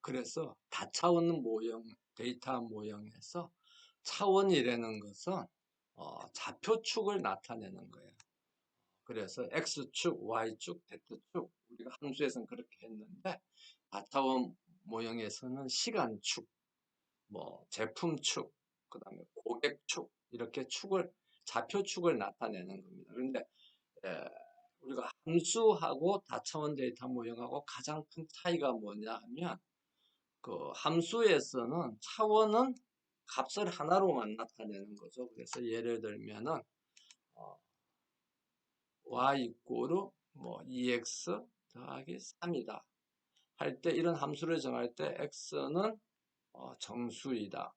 그래서 다차원 모형, 데이터 모형에서 차원이라는 것은 좌표축을 나타내는 거예요. 그래서 X축, Y축, Z축, 우리가 함수에서는 그렇게 했는데, 다차원 모형에서는 시간축, 뭐 제품축, 그 다음에 고객축, 이렇게 좌표축을 나타내는 겁니다. 그런데 우리가 함수하고 다차원 데이터 모형하고 가장 큰 차이가 뭐냐 하면, 그 함수에서는 차원은 값을 하나로만 나타내는 거죠. 그래서 예를 들면은 y 이꼬르 뭐 2x 더하기 3이다 할 때, 이런 함수를 정할 때 x는 정수이다.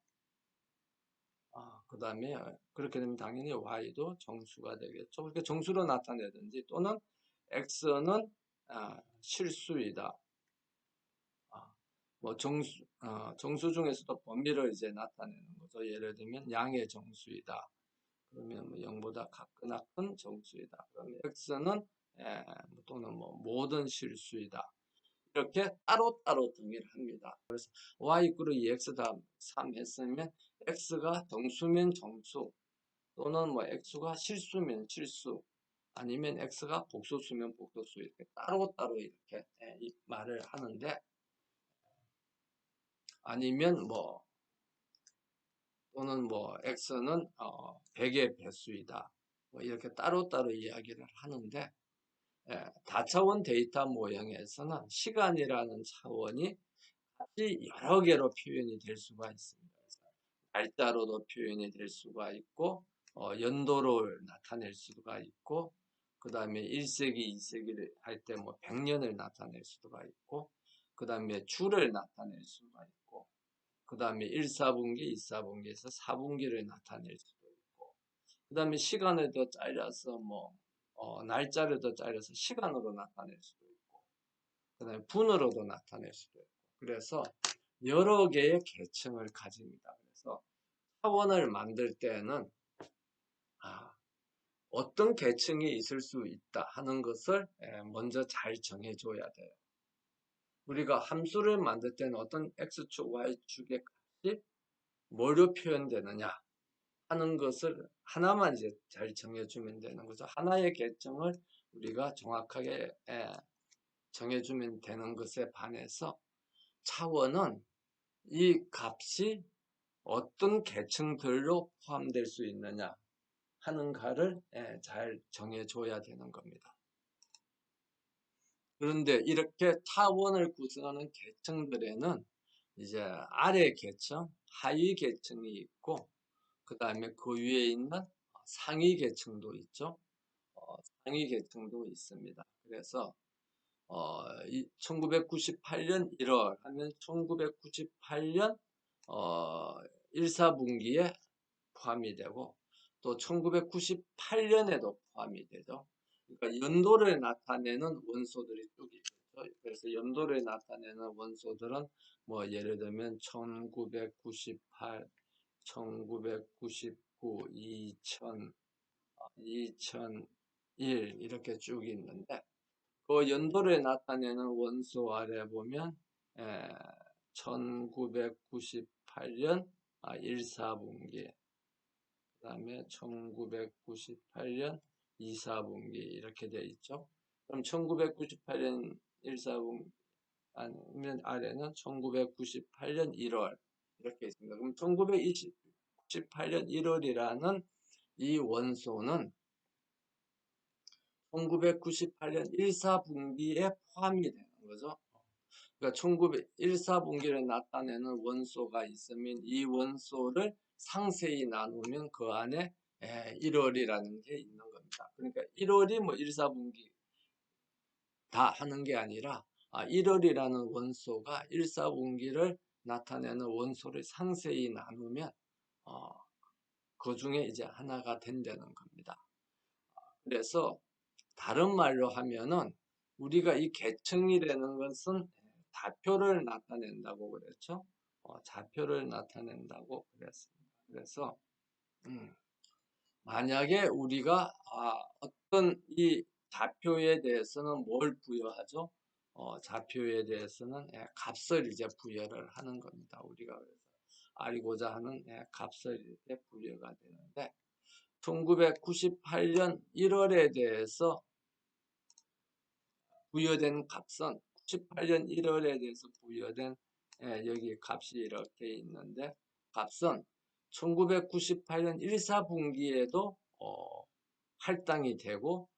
그 다음에 그렇게 되면 당연히 y도 정수가 되겠죠. 그렇게 정수로 나타내든지, 또는 x는 실수이다. 뭐 정수 중에서도 범위를 이제 나타내는 거죠. 예를 들면 양의 정수이다. 그러면 뭐 0보다 같거나 큰 정수이다. 그러면 x는 또는 뭐 모든 실수이다. 이렇게 따로따로 정의를 합니다. 그래서 y 이끌어 2x 다음 3 했으면 x가 정수면 정수, 또는 뭐 x가 실수면 실수, 아니면 x가 복소수면 복소수, 이렇게 따로따로 이렇게 이 말을 하는데, 아니면 뭐 또는 뭐 x는 100의 배수이다, 뭐 이렇게 따로따로 이야기를 하는데, 다차원 데이터 모형에서는 시간이라는 차원이 여러 개로 표현이 될 수가 있습니다. 그래서 날짜로도 표현이 될 수가 있고, 연도를 나타낼 수가 있고, 그 다음에 1세기, 2세기를 할 때 뭐 100년을 나타낼 수가 있고, 그 다음에 주를 나타낼 수가 있고, 그 다음에 1, 4분기, 2, 4분기에서 4분기를 나타낼 수도 있고, 그 다음에 시간을 더 잘라서 날짜를 더 잘라서 시간으로 나타낼 수도 있고, 그 다음에 분으로도 나타낼 수도 있고, 그래서 여러 개의 계층을 가집니다. 그래서 차원을 만들 때는 어떤 계층이 있을 수 있다 하는 것을 먼저 잘 정해줘야 돼요. 우리가 함수를 만들 때는 어떤 x축, y축의 값이 뭐로 표현되느냐 하는 것을 하나만 이제 잘 정해주면 되는 거죠. 하나의 계층을 우리가 정확하게 정해주면 되는 것에 반해서, 차원은 이 값이 어떤 계층들로 포함될 수 있느냐 하는가를 잘 정해줘야 되는 겁니다. 그런데 이렇게 차원을 구성하는 계층들에는 이제 아래 계층, 하위 계층이 있고, 그 다음에 그 위에 있는 상위 계층도 있죠. 상위 계층도 있습니다. 그래서 1998년 1월 하면 1998년 1, 4분기에 포함이 되고, 또 1998년에도 포함이 되죠. 그러니까 연도를 나타내는 원소들이 쭉 있죠. 그래서 연도를 나타내는 원소들은 뭐 예를 들면 1998, 1999, 2000, 2001 이렇게 쭉 있는데, 그 연도를 나타내는 원소 아래 보면 1998년 1, 4분기, 그 다음에 1998년 2, 4분기 이렇게 되어 있죠. 그럼 1998년 1, 4분기 아니면 아래는 1998년 1월 이렇게 있습니다. 그럼 1998년 1월이라는 이 원소는 1998년 1, 4분기에 포함이 되는 거죠. 그러니까 1901, 4분기를 나타내는 원소가 있으면 이 원소를 상세히 나누면 그 안에 1월이라는 게 있는 겁니다. 그러니까 1월이 뭐 1, 4분기 다 하는 게 아니라 1월이라는 원소가 1, 4분기를 나타내는 원소를 상세히 나누면 그 중에 이제 하나가 된다는 겁니다. 그래서 다른 말로 하면은 우리가 이 계층이라는 것은 좌표를 나타낸다고 그랬죠. 좌표를 나타낸다고 그랬습니다. 그래서 만약에 우리가 어떤 이 좌표에 대해서는 뭘 부여하죠? 좌표에 대해서는 값을 이제 부여를 하는 겁니다. 우리가 그래서 알고자 하는 값을 이렇게 부여가 되는데 1998년 1월에 대해서 부여된 값은 98년 1월에 대해서 부여된 여기 값이 이렇게 있는데 값은 1998년 1, 4분기에도 할당이 되고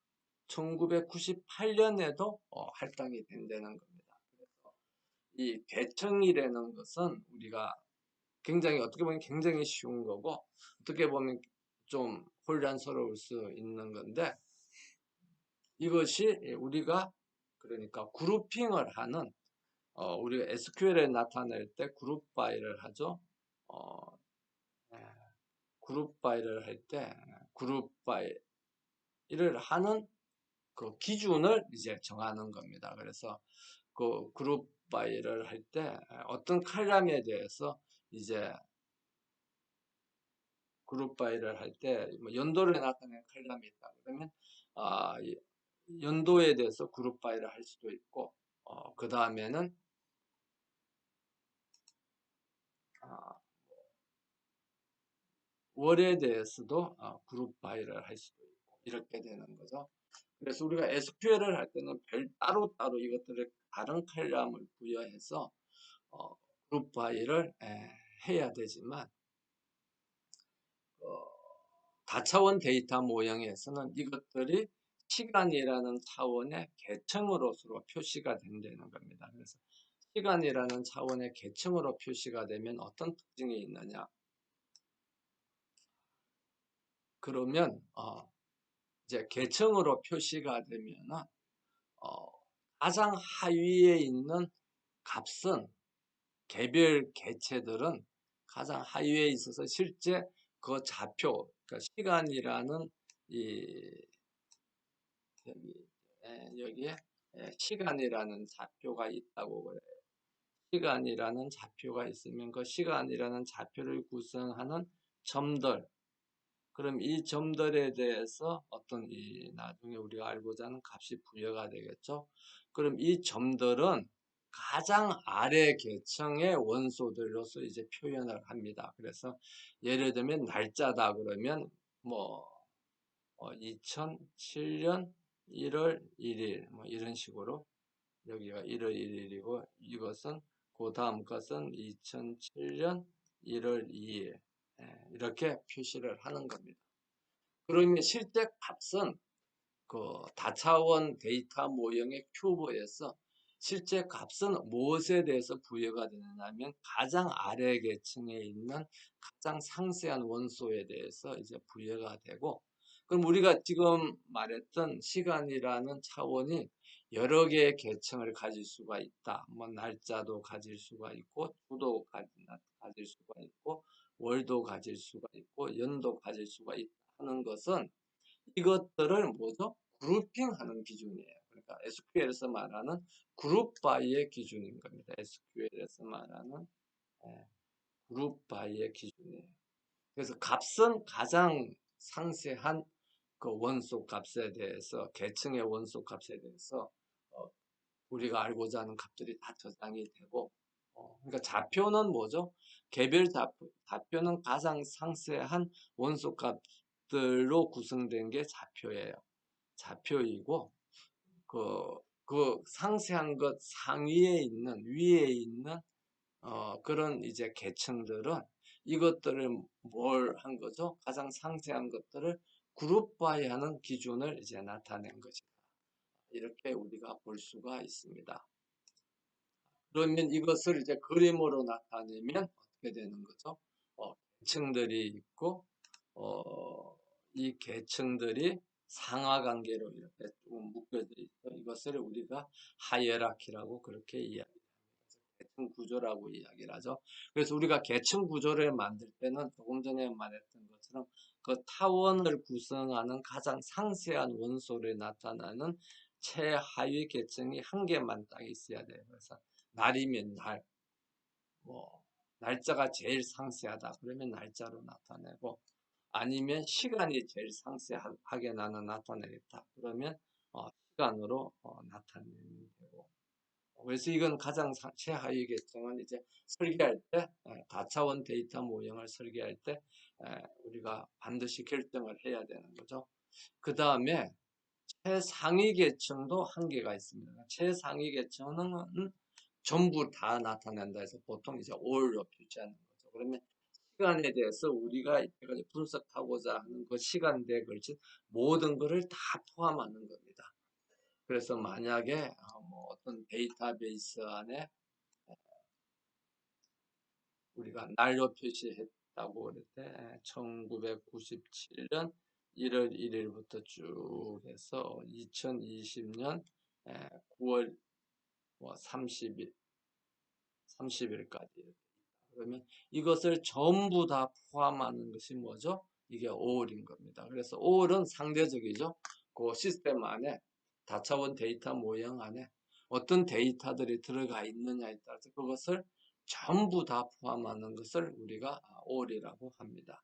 1998년에도 할당이 된다는 겁니다. 그래서 이 계층이라는 것은 우리가 굉장히 어떻게 보면 굉장히 쉬운 거고 어떻게 보면 좀 혼란스러울 수 있는 건데 이것이 우리가 그러니까 그룹핑을 하는 우리가 SQL에 나타낼 때 그룹 바이를 하죠. 예, 그룹 바이를 할 때 그룹 바이를 하는 그 기준을 이제 정하는 겁니다. 그래서 그 그룹 바이를 할 때 어떤 칼럼에 대해서 이제 그룹 바이를 할 때 연도를 나타내는 칼럼이 있다. 그러면 연도에 대해서 그룹 바이를 할 수도 있고 그 다음에는 월에 대해서도 그룹 바이를 할 수도 있고 이렇게 되는 거죠. 그래서 우리가 SQL을 할 때는 따로따로 이것들을 다른 칼럼을 부여해서 그룹 바이를 해야 되지만 다차원 데이터 모형에서는 이것들이 시간이라는 차원의 계층으로 서로 표시가 된다는 겁니다. 그래서 시간이라는 차원의 계층으로 표시가 되면 어떤 특징이 있느냐? 그러면 이제 계층으로 표시가 되면은 가장 하위에 있는 값은 개별 개체들은 가장 하위에 있어서 실제 그 좌표, 그러니까 시간이라는 이 여기에 시간이라는 좌표가 있다고 그래요. 시간이라는 좌표가 있으면 그 시간이라는 좌표를 구성하는 점들, 그럼 이 점들에 대해서 어떤 나중에 우리가 알고자 하는 값이 부여가 되겠죠. 그럼 이 점들은 가장 아래 계층의 원소들로서 이제 표현을 합니다. 그래서 예를 들면 날짜다 그러면 뭐 2007년 1월 1일 뭐 이런 식으로 여기가 1월 1일이고 이것은 그 다음 것은 2007년 1월 2일 이렇게 표시를 하는 겁니다. 그러면 실제 값은 그 다차원 데이터 모형의 큐브에서 실제 값은 무엇에 대해서 부여가 되느냐면 가장 아래 계층에 있는 가장 상세한 원소에 대해서 이제 부여가 되고 그럼 우리가 지금 말했던 시간이라는 차원이 여러 개의 계층을 가질 수가 있다. 뭐 날짜도 가질 수가 있고 주도 가질 수가 있고 월도 가질 수가 있고 연도 가질 수가 있다 하는 것은 이것들을 뭐죠? 그룹핑하는 기준이에요. 그러니까 SQL에서 말하는 그룹 바이의 기준인 겁니다. SQL에서 말하는 그룹 바이의 기준이에요. 그래서 값은 가장 상세한 그 원소 값에 대해서 계층의 원소 값에 대해서 우리가 알고자 하는 값들이 다 저장이 되고 그러니까 좌표는 뭐죠? 개별 좌표는 가장 상세한 원소 값들로 구성된 게 좌표예요. 좌표이고 그 상세한 것 상위에 있는 위에 있는 그런 이제 계층들은 이것들을 뭘 한 거죠? 가장 상세한 것들을 그룹화하는 기준을 이제 나타낸 것이다. 이렇게 우리가 볼 수가 있습니다. 그러면 이것을 이제 그림으로 나타내면 어떻게 되는 거죠? 계층들이 있고 이 계층들이 상하관계로 이렇게 좀 묶여져 있고 이것을 우리가 하이에라키라고 그렇게 이야기합니다. 계층 구조라고 이야기를 하죠. 그래서 우리가 계층 구조를 만들 때는 조금 전에 말했던 것처럼 그 타원을 구성하는 가장 상세한 원소를 나타나는 최하위 계층이 한 개만 딱 있어야 돼요. 그래서 날이면 날, 뭐 날짜가 제일 상세하다 그러면 날짜로 나타내고 아니면 시간이 제일 상세하게 나타내겠다 그러면 시간으로 나타내면 되고 그래서 이건 가장 최하위 계층은 이제 설계할 때 다차원 데이터 모형을 설계할 때 우리가 반드시 결정을 해야 되는 거죠. 그 다음에 최상위 계층도 한계가 있습니다. 최상위 계층은 전부 다 나타낸다 해서 보통 이제 all로 표시하는 거죠. 그러면 시간에 대해서 우리가 이때까지 분석하고자 하는 그 시간대에 걸친 모든 것을 다 포함하는 겁니다. 그래서 만약에 뭐 어떤 데이터베이스 안에 우리가 날로 표시했다고 그럴 때 1997년 1월 1일부터 쭉 해서 2020년 9월 30일, 30일까지. 그러면 이것을 전부 다 포함하는 것이 뭐죠? 이게 all인 겁니다. 그래서 all은 상대적이죠. 그 시스템 안에 다차원 데이터 모형 안에 어떤 데이터들이 들어가 있느냐에 따라서 그것을 전부 다 포함하는 것을 우리가 all이라고 합니다.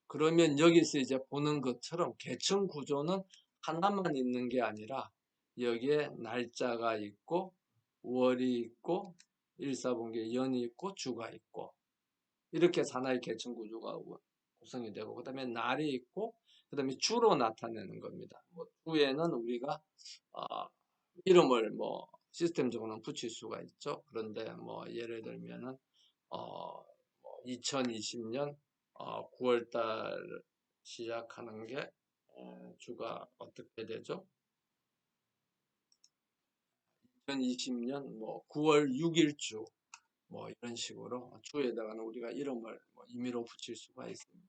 그러면 여기서 이제 보는 것처럼 계층 구조는 하나만 있는 게 아니라 여기에 날짜가 있고 월이 있고 일사분기 연이 있고 주가 있고 이렇게 하나의 계층 구조가 구성이 되고 그 다음에 날이 있고 그 다음에 주로 나타내는 겁니다. 뭐 주에는 우리가 이름을 뭐 시스템적으로는 붙일 수가 있죠. 그런데 뭐 예를 들면은 2020년 9월달 시작하는 게 주가 어떻게 되죠? 2020년 뭐 9월 6일 주 뭐 이런 식으로 주에다가는 우리가 이름을 뭐 임의로 붙일 수가 있습니다.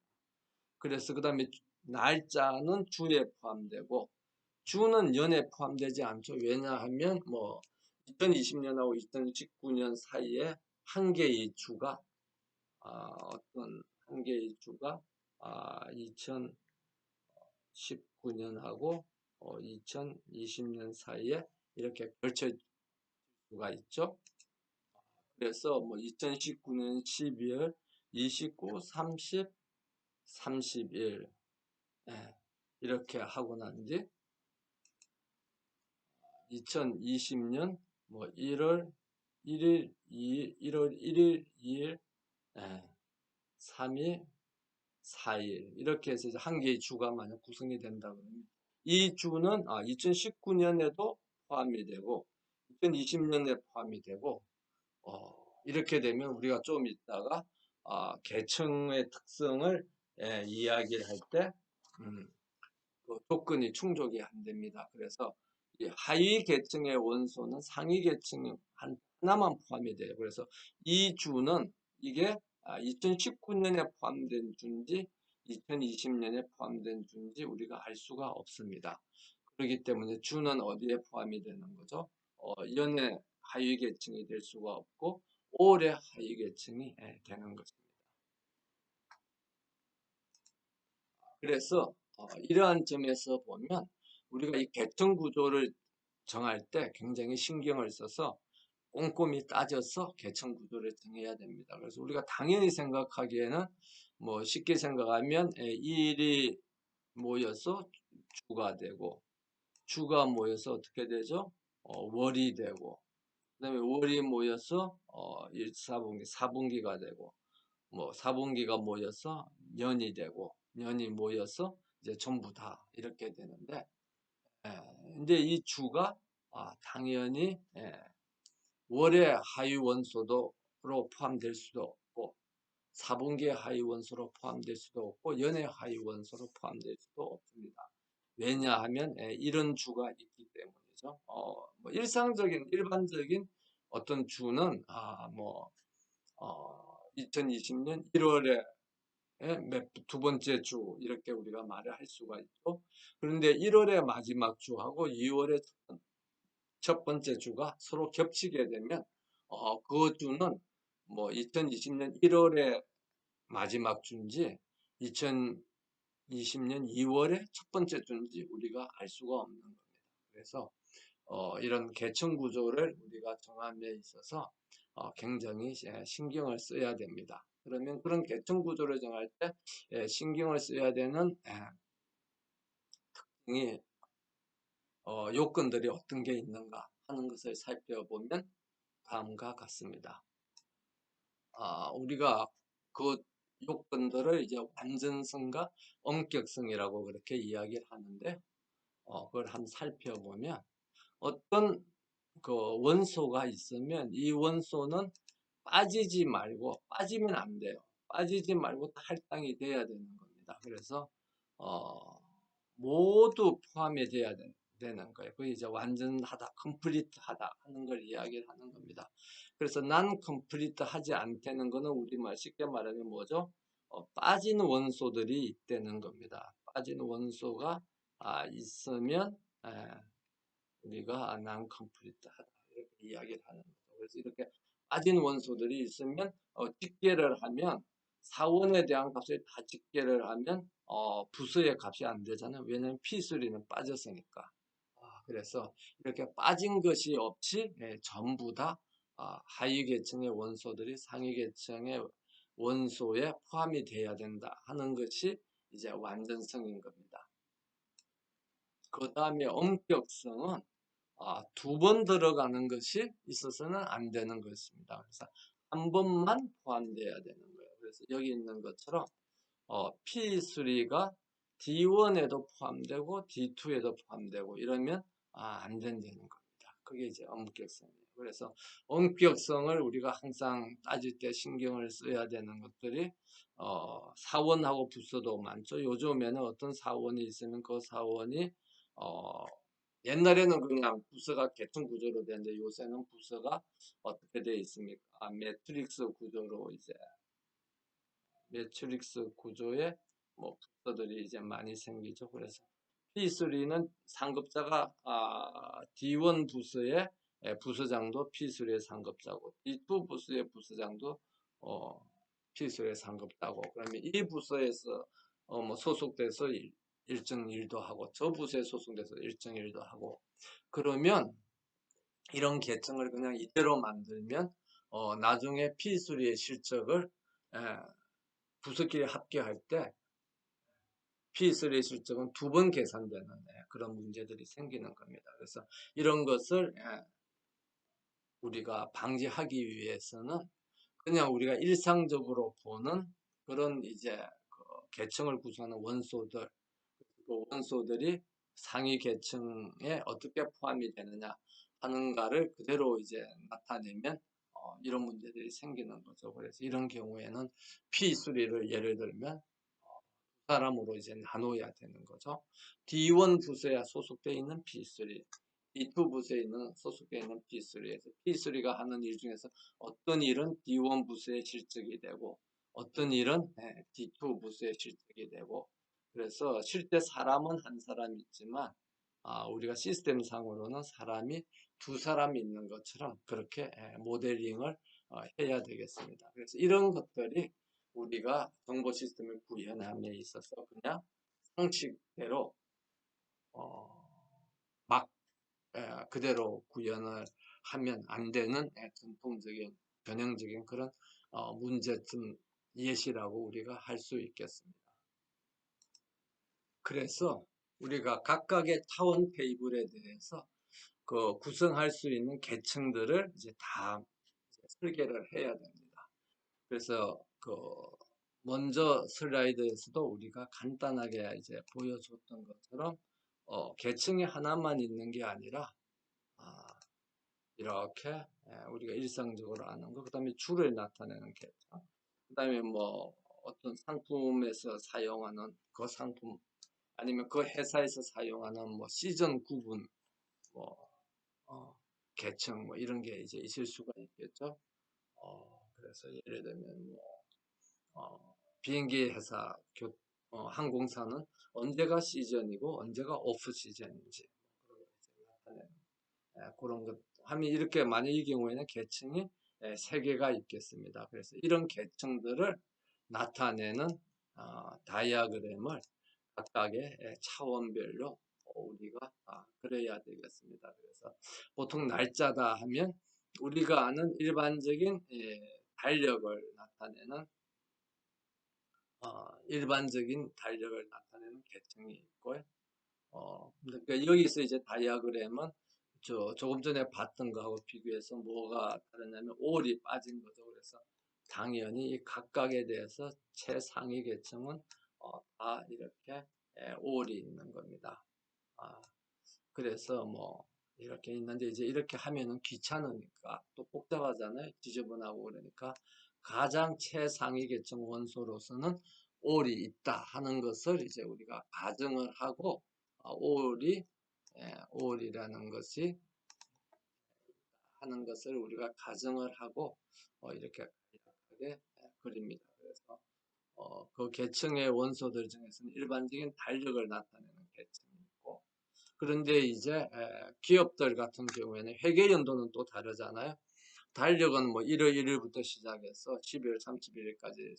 그래서 그 다음에 날짜는 주에 포함되고 주는 연에 포함되지 않죠. 왜냐하면 뭐 2020년하고 2019년 사이에 한 개의 주가 어떤 한 개의 주가 2019년하고 2020년 사이에 이렇게 걸쳐 수가 있죠. 그래서 뭐 2019년 12월 29, 30, 31 이렇게 하고 난 뒤 2020년 뭐 1월 1일, 2일, 1월 1일, 2일, 3일, 4일 이렇게 해서 한 개의 주가 만약 구성이 된다 그러면 이 주는 2019년에도 포함이 되고 2020년에 포함이 되고 이렇게 되면 우리가 좀 이따가 계층의 특성을 이야기를 할때 그 조건이 충족이 안 됩니다. 그래서 이 하위 계층의 원소는 상위 계층 하나만 포함이 돼요. 그래서 이 주는 이게 2019년에 포함된 주인지 2020년에 포함된 주인지 우리가 알 수가 없습니다. 그렇기 때문에 주는 어디에 포함이 되는 거죠? 연의 하위 계층이 될 수가 없고 올해 하위 계층이 되는 것입니다. 그래서 이러한 점에서 보면 우리가 이 계층 구조를 정할 때 굉장히 신경을 써서 꼼꼼히 따져서 계층 구조를 정해야 됩니다. 그래서 우리가 당연히 생각하기에는 뭐 쉽게 생각하면 일이 모여서 주가 되고 주가 모여서 어떻게 되죠? 월이 되고 그다음에 월이 모여서 1, 4분기, 4분기가 되고 뭐 4분기가 모여서 년이 되고 년이 모여서 이제 전부 다 이렇게 되는데 이제 이 주가 당연히 월의 하위 원소로 포함될 수도 없고 4분기의 하위 원소로 포함될 수도 없고 연의 하위 원소로 포함될 수도 없습니다. 왜냐하면 이런 주가 있기 때문이죠. 뭐 일상적인 일반적인 어떤 주는 2020년 1월에 두 번째 주 이렇게 우리가 말을 할 수가 있고 그런데 1월의 마지막 주하고 2월의 첫 번째 주가 서로 겹치게 되면 그 주는 뭐 2020년 1월의 마지막 주인지 2020년 2월의 첫 번째 주인지 우리가 알 수가 없는 겁니다. 그래서 이런 계층 구조를 우리가 정함에 있어서 굉장히 신경을 써야 됩니다. 그러면 그런 계층 구조를 정할 때 신경을 써야 되는 특징이 요건들이 어떤 게 있는가 하는 것을 살펴보면 다음과 같습니다. 우리가 그 요건들을 이제 완전성과 엄격성이라고 그렇게 이야기를 하는데, 그걸 한번 살펴보면 어떤 그 원소가 있으면 이 원소는 빠지지 말고, 빠지면 안 돼요. 빠지지 말고 할당이 돼야 되는 겁니다. 그래서 어, 모두 포함이 돼야 되는 거예요. 그게 이제 완전하다, 컴플리트하다 하는 걸 이야기를 하는 겁니다. 그래서 난 컴플리트 하지 않다는 거는 우리말 쉽게 말하면 뭐죠? 빠진 원소들이 있다는 겁니다. 빠진 원소가 있으면 우리가 난 컴플리트하다 이렇게 이야기를 하는 거죠. 그래서 이렇게 빠진 원소들이 있으면 집계를 하면 사원에 대한 값을 다 집계를 하면 부서의 값이 안 되잖아요. 왜냐하면 P3는 빠졌으니까. 그래서 이렇게 빠진 것이 없이 전부 다 하위 계층의 원소들이 상위 계층의 원소에 포함이 돼야 된다 하는 것이 이제 완전성인 겁니다. 그 다음에 엄격성은 두 번 들어가는 것이 있어서는 안 되는 것입니다. 그래서 한 번만 포함되어야 되는 거예요. 그래서 여기 있는 것처럼 P3가 D1에도 포함되고 D2에도 포함되고 이러면 안 된다는 겁니다. 그게 이제 엄격성이에요. 그래서 엄격성을 우리가 항상 따질 때 신경을 써야 되는 것들이 사원하고 부서도 많죠. 요즘에는 어떤 사원이 있으면 그 사원이 옛날에는 그냥 부서가 계층 구조로 되는데 요새는 부서가 어떻게 되어 있습니까? 매트릭스 구조로 이제 매트릭스 구조의 뭐 부서들이 이제 많이 생기죠. 그래서 P3는 상급자가 D1 부서의 부서장도 P3의 상급자고 D2 부서의 부서장도 P3의 상급자고 그러면 이 부서에서 뭐 소속돼서 일정 일도 하고 저 부서에 소속돼서 일정 일도 하고 그러면 이런 계층을 그냥 이대로 만들면 나중에 P3의 실적을 부서끼리 합계할 때 P3의 실적은 두 번 계산되는 그런 문제들이 생기는 겁니다. 그래서 이런 것을 우리가 방지하기 위해서는 그냥 우리가 일상적으로 보는 그런 이제 그 계층을 구성하는 원소들, 그 원소들이 상위 계층에 어떻게 포함이 되느냐 하는가를 그대로 이제 나타내면 이런 문제들이 생기는 거죠. 그래서 이런 경우에는 P3를 예를 들면 사람으로 이제 나눠야 되는 거죠. D1 부서에 소속되어 있는 P3, D2 부서에 있는 소속되어 있는 P3에서 P3가 하는 일 중에서 어떤 일은 D1 부서의 실적이 되고 어떤 일은 D2 부서의 실적이 되고 그래서 실제 사람은 한 사람 있지만 우리가 시스템 상으로는 사람이 두 사람이 있는 것처럼 그렇게 모델링을 해야 되겠습니다. 그래서 이런 것들이 우리가 정보 시스템을 구현함에 있어서 그냥 상식대로 막 그대로 구현을 하면 안 되는 전통적인 전형적인 그런 문제점 예시라고 우리가 할 수 있겠습니다. 그래서 우리가 각각의 타원 테이블에 대해서 그 구성할 수 있는 계층들을 이제 다 설계를 해야 됩니다. 그래서 그 먼저 슬라이드에서도 우리가 간단하게 이제 보여줬던 것처럼 계층이 하나만 있는 게 아니라 이렇게 우리가 일상적으로 아는 거, 그 다음에 줄을 나타내는 계층, 그 다음에 뭐 어떤 상품에서 사용하는 그 상품 아니면 그 회사에서 사용하는 뭐 시전 구분, 뭐 계층 뭐 이런 게 이제 있을 수가 있겠죠. 그래서 예를 들면 뭐 비행기 회사, 항공사는 언제가 시즌이고 언제가 오프 시즌인지 나타내는 그런 것 하면 이렇게 만약 이 경우에는 계층이 세 개가 있겠습니다. 그래서 이런 계층들을 나타내는 다이아그램을 각각의 차원별로 우리가 그려야 되겠습니다. 그래서 보통 날짜다 하면 우리가 아는 일반적인 달력을 나타내는 일반적인 달력을 나타내는 계층이 있고요. 그러니까 여기서 이제 다이아그램은 조금 전에 봤던 거하고 비교해서 뭐가 다르냐면 올이 빠진 거죠. 그래서 당연히 이 각각에 대해서 최상위 계층은 다 이렇게 올이 있는 겁니다. 아, 그래서 뭐 이렇게 있는데 이제 이렇게 하면은 귀찮으니까 또 복잡하잖아요. 지저분하고 그러니까 가장 최상위 계층 원소로서는 올이 있다 하는 것을 이제 우리가 가정을 하고 올이라는 것이 하는 것을 우리가 가정을 하고 이렇게 간략하게 그립니다. 그래서 그 계층의 원소들 중에서는 일반적인 달력을 나타내는 계층이 있고 그런데 이제 기업들 같은 경우에는 회계 연도는 또 다르잖아요. 달력은 뭐 1월 1일부터 시작해서 12월 31일까지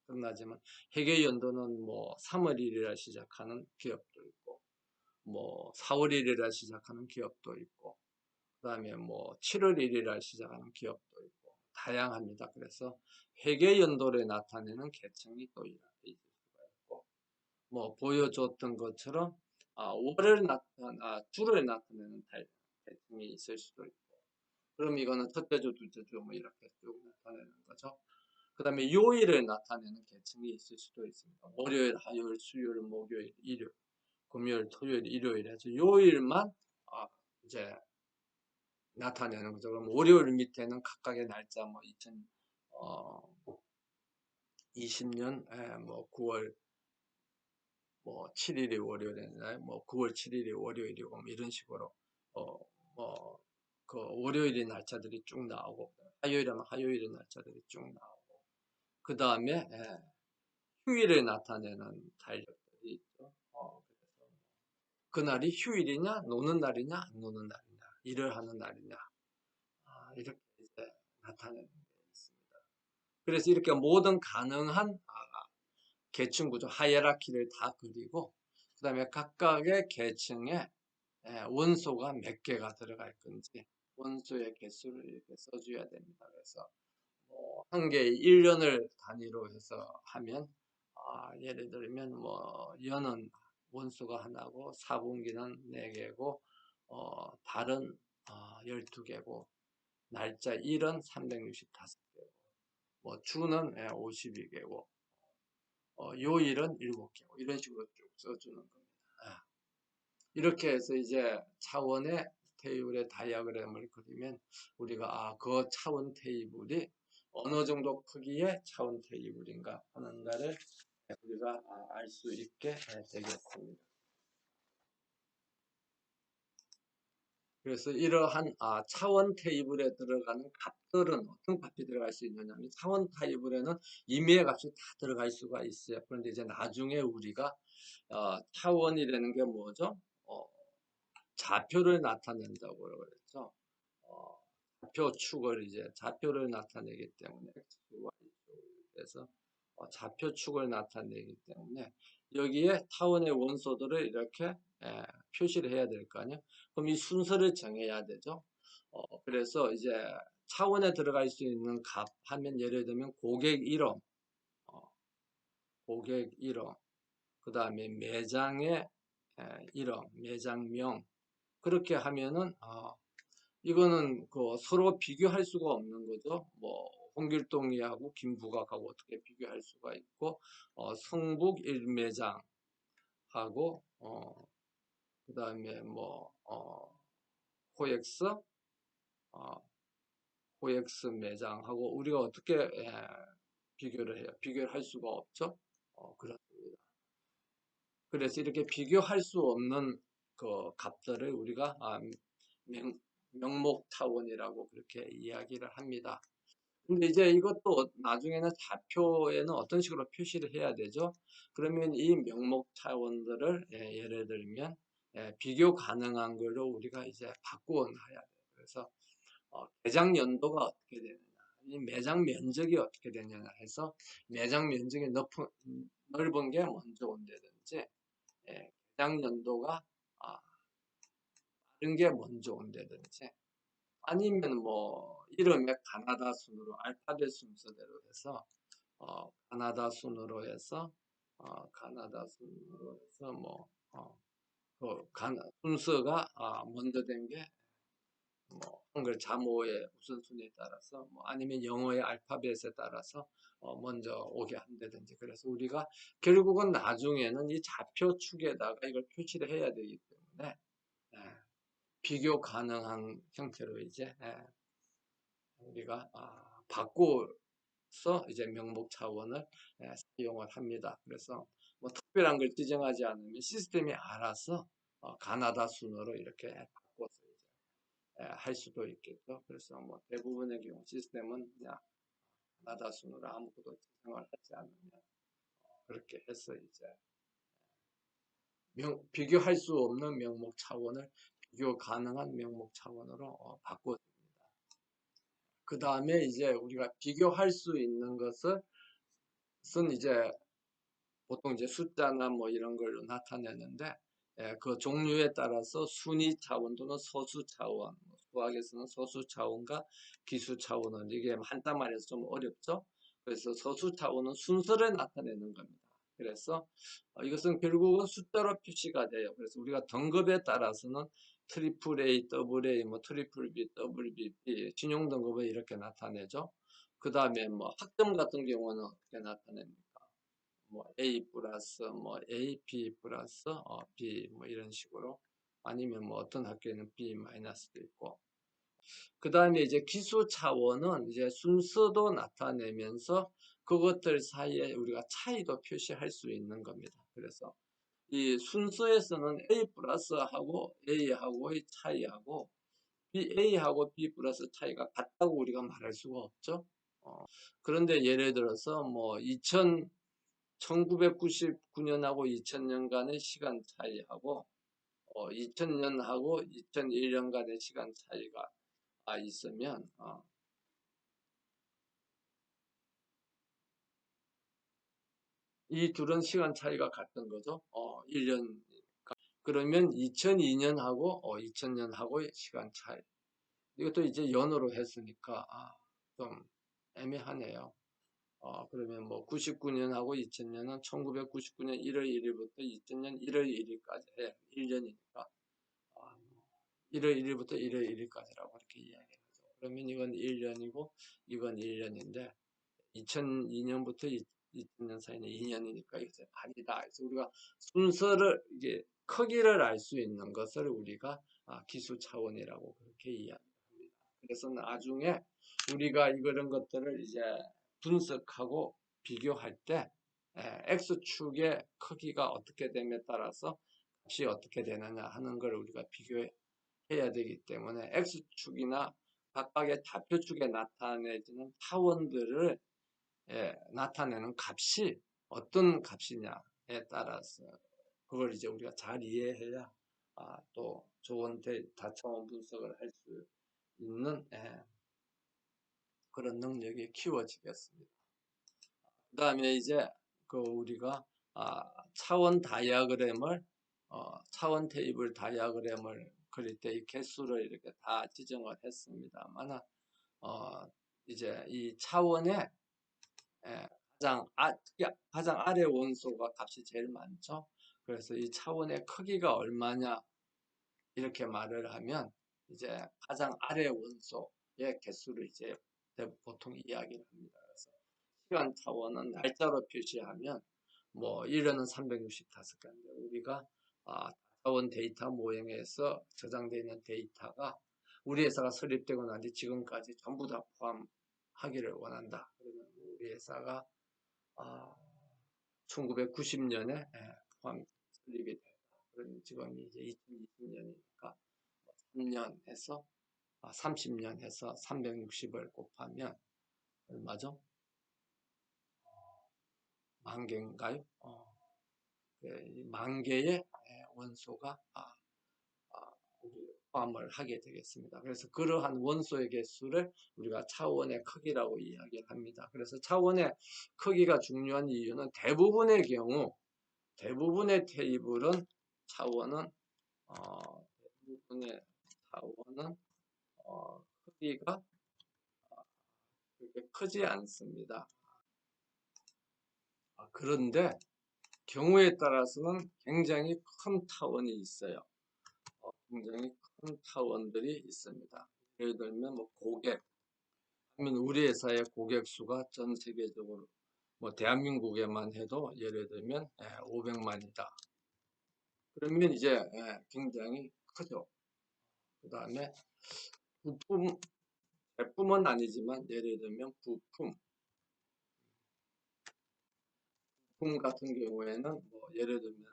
끝나지만 회계 연도는 뭐 3월 1일에 시작하는 기업도 있고 뭐 4월 1일에 시작하는 기업도 있고 그다음에 뭐 7월 1일에 시작하는 기업도 있고 다양합니다. 그래서 회계 연도를 나타내는 계층이 또 이렇게 있을 수가 있고 뭐 보여줬던 것처럼 주를 나타내는 계층이 있을 수도 있고 그럼 이거는 첫째 주, 둘째 주 뭐 이렇게 쭉 나타내는 거죠. 그 다음에 요일을 나타내는 계층이 있을 수도 있습니다. 월요일, 화요일, 수요일, 목요일, 일요일, 금요일, 토요일, 일요일 해서 요일만 이제 나타내는 거죠. 그럼 월요일 밑에는 각각의 날짜 뭐 2020년 뭐 9월 뭐 7일이 월요일이나 뭐 9월 7일이 월요일이고 뭐 이런 식으로 뭐 그 월요일의 날짜들이 쭉 나오고 화요일이면 화요일의 날짜들이 쭉 나오고 그 다음에 휴일을 나타내는 달력들이 있죠. 그래서 그날이 휴일이냐 노는 날이냐 안 노는 날이냐 일을 하는 날이냐 이렇게 이제 나타내는 게 있습니다. 그래서 이렇게 모든 가능한 계층 구조 하이라키를 다 그리고 그 다음에 각각의 계층에 원소가 몇 개가 들어갈 건지 원소의 개수를 이렇게 써줘야 됩니다. 그래서 한 개의 1년을 단위로 해서 하면 예를 들면 뭐 연은 원소가 하나고 4분기는 4개고 달은 12개고 날짜 일은 365개고 뭐 주는 52개고 요일은 7개고 이런 식으로 쭉 써주는 겁니다. 이렇게 해서 이제 차원의 테이블의 다이어그램을 그리면 우리가 그 차원 테이블이 어느 정도 크기의 차원 테이블인가 하는가를 우리가 알 수 있게 되겠습니다. 그래서 이러한 차원 테이블에 들어가는 값들은 어떤 값이 들어갈 수 있느냐면 차원 테이블에는 임의의 값이 다 들어갈 수가 있어요. 그런데 이제 나중에 우리가 차원이라는 게 뭐죠? 좌표를 나타낸다고 그랬죠. 좌표 축을 이제 좌표를 나타내기 때문에 X축, Y축 그래서 좌표 축을 나타내기 때문에 여기에 타원의 원소들을 이렇게 표시를 해야 될 거 아니에요. 그럼 이 순서를 정해야 되죠. 그래서 이제 차원에 들어갈 수 있는 값 하면 예를 들면 고객 이름, 고객 이름, 그 다음에 매장의 이름, 매장명 그렇게 하면은 이거는 서로 비교할 수가 없는 거죠. 뭐 홍길동이하고 김부각하고 어떻게 비교할 수가 있고 성북 일매장하고 그다음에 뭐 코엑스 코엑스 매장하고 우리가 어떻게 비교를 해요? 비교를 할 수가 없죠. 그렇습니다. 그래서 이렇게 비교할 수 없는 그 값들을 우리가 명목 차원이라고 그렇게 이야기를 합니다. 근데 이제 이것도 나중에는 좌표에는 어떤 식으로 표시를 해야 되죠? 그러면 이 명목 차원들을 예를 들면 비교 가능한 걸로 우리가 이제 바꾸어 놔야 돼요. 그래서 매장 연도가 어떻게 되느냐, 이 매장 면적이 어떻게 되느냐 해서 매장 면적이 넓은 게 먼저 온다든지 매장 연도가 빠른 게 먼저 온다든지 아니면 뭐 이름의 가나다 순으로 알파벳 순서대로 해서 가나다 순으로 해서 뭐 순서가 먼저 된 게 뭐 한글 자모의 우선순위에 따라서 뭐 아니면 영어의 알파벳에 따라서 먼저 오게 한다든지. 그래서 우리가 결국은 나중에는 이 좌표축에다가 이걸 표시를 해야 되기 때문에 예, 비교 가능한 형태로 이제 우리가 바꿔서 이제 명목 차원을 사용을 합니다. 그래서 뭐 특별한 걸 지정하지 않으면 시스템이 알아서 가나다 순으로 이렇게 바꿔서 이제 할 수도 있겠죠. 그래서 뭐 대부분의 경우 시스템은 그냥 가나다 순으로 아무것도 지정을 하지 않으면 그렇게 해서 이제 비교할 수 없는 명목 차원을 비교 가능한 명목 차원으로 바꿔줍니다. 그 다음에 이제 우리가 비교할 수 있는 것은 이제 보통 이제 숫자나 뭐 이런 걸로 나타내는데 그 종류에 따라서 순위 차원 또는 소수 차원, 수학에서는 소수 차원과 기수 차원은 이게 한단 말해서 좀 어렵죠. 그래서 소수 차원은 순서를 나타내는 겁니다. 그래서 이것은 결국은 숫자로 표시가 돼요. 그래서 우리가 등급에 따라서는 트리플 A, 더블 A, 뭐 트리플 B, 더블 B, B 신용 등급을 이렇게 나타내죠. 그 다음에 뭐 학점 같은 경우는 어떻게 나타냅니까? 뭐 A 플러스 뭐 A, B 플러스 B 뭐 이런 식으로 아니면 뭐 어떤 학교에는 B 마이너스도 있고 그 다음에 이제 기수 차원은 이제 순서도 나타내면서 그것들 사이에 우리가 차이도 표시할 수 있는 겁니다. 그래서 이 순서에서는 A 플러스하고 A하고의 차이하고 A하고 B 플러스 차이가 같다고 우리가 말할 수가 없죠. 그런데 예를 들어서 뭐 1999년하고 2000년간의 시간 차이하고 2000년하고 2001년간의 시간 차이가 있으면 이 둘은 시간 차이가 같은 거죠. 1년. 그러면 2002년하고 2000년하고의 시간 차이. 이것도 이제 연으로 했으니까 좀 애매하네요. 그러면 뭐 99년하고 2000년은 1999년 1월 1일부터 2000년 1월 1일까지 해 1년이니까 1월 1일부터 1월 1일까지라고 이렇게 이야기하죠. 그러면 이건 1년이고 이건 1년인데 2002년부터 2000년 사이는 2년이니까 이게 반이다. 그래서 우리가 순서를 이게 크기를 알 수 있는 것을 우리가 기수 차원이라고 그렇게 이야기합니다. 그래서 나중에 우리가 이런 것들을 이제 분석하고 비교할 때 X축의 크기가 어떻게 됨에 따라서 값이 어떻게 되느냐 하는 걸 우리가 비교해야 되기 때문에 X축이나 각각의 좌표축에 나타내지는 차원들을 나타내는 값이 어떤 값이냐에 따라서 그걸 이제 우리가 잘 이해해야 또 좋은 다차원 분석을 할 수 있는 그런 능력이 키워지겠습니다. 그 다음에 이제 그 우리가 차원 다이아그램을 차원 테이블 다이아그램을 그릴 때 이 개수를 이렇게 다 지정을 했습니다만 이제 이 차원의 가장 아래 원소가 값이 제일 많죠. 그래서 이 차원의 크기가 얼마냐 이렇게 말을 하면 이제 가장 아래 원소의 개수를 이제 보통 이야기를 합니다. 그래서 시간 차원은 날짜로 표시하면 뭐 1년은 365개인데 우리가 차원 데이터 모형에서 저장되어 있는 데이터가 우리 회사가 설립되고 난 뒤 지금까지 전부 다 포함하기를 원한다. 그러면 우리 회사가 1990년에 포함 설립이 됐다. 그럼 지금이 이제 2020년이니까 3년 해서 30년 해서 360을 곱하면 얼마죠? 만 개인가요? 만 개의 원소가 우리 포함을 하게 되겠습니다. 그래서 그러한 원소의 개수를 우리가 차원의 크기라고 이야기를 합니다. 그래서 차원의 크기가 중요한 이유는 대부분의 테이블은 차원은 대부분의 차원은 크기가 그렇게 크지 않습니다. 그런데 경우에 따라서는 굉장히 큰 타원이 있어요. 굉장히 큰 타원들이 있습니다. 예를 들면 뭐 고객 하면 우리 회사의 고객 수가 전 세계적으로 뭐 대한민국에만 해도 예를 들면 500만이다. 그러면 이제 굉장히 크죠. 그 다음에 부품, 제품은 아니지만 예를 들면 부품 같은 경우에는 뭐 예를 들면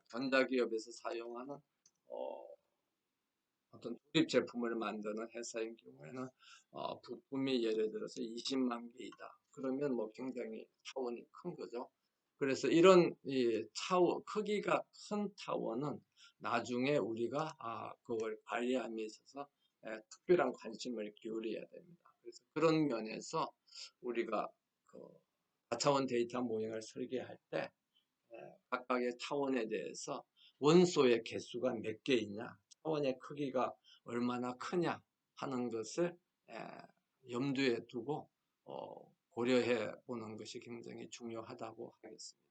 전자기업에서 사용하는 어, 어떤 조립 제품을 만드는 회사인 경우에는 부품이 예를 들어서 20만 개이다. 그러면 뭐 굉장히 차원이 큰 거죠. 그래서 이런 이 차원, 크기가 큰 타원은 나중에 우리가 그걸 관리함에 있어서 특별한 관심을 기울여야 됩니다. 그래서 그런 면에서 우리가 그 다차원 데이터 모형을 설계할 때 각각의 차원에 대해서 원소의 개수가 몇 개 있냐, 차원의 크기가 얼마나 크냐 하는 것을 염두에 두고 고려해 보는 것이 굉장히 중요하다고 하겠습니다.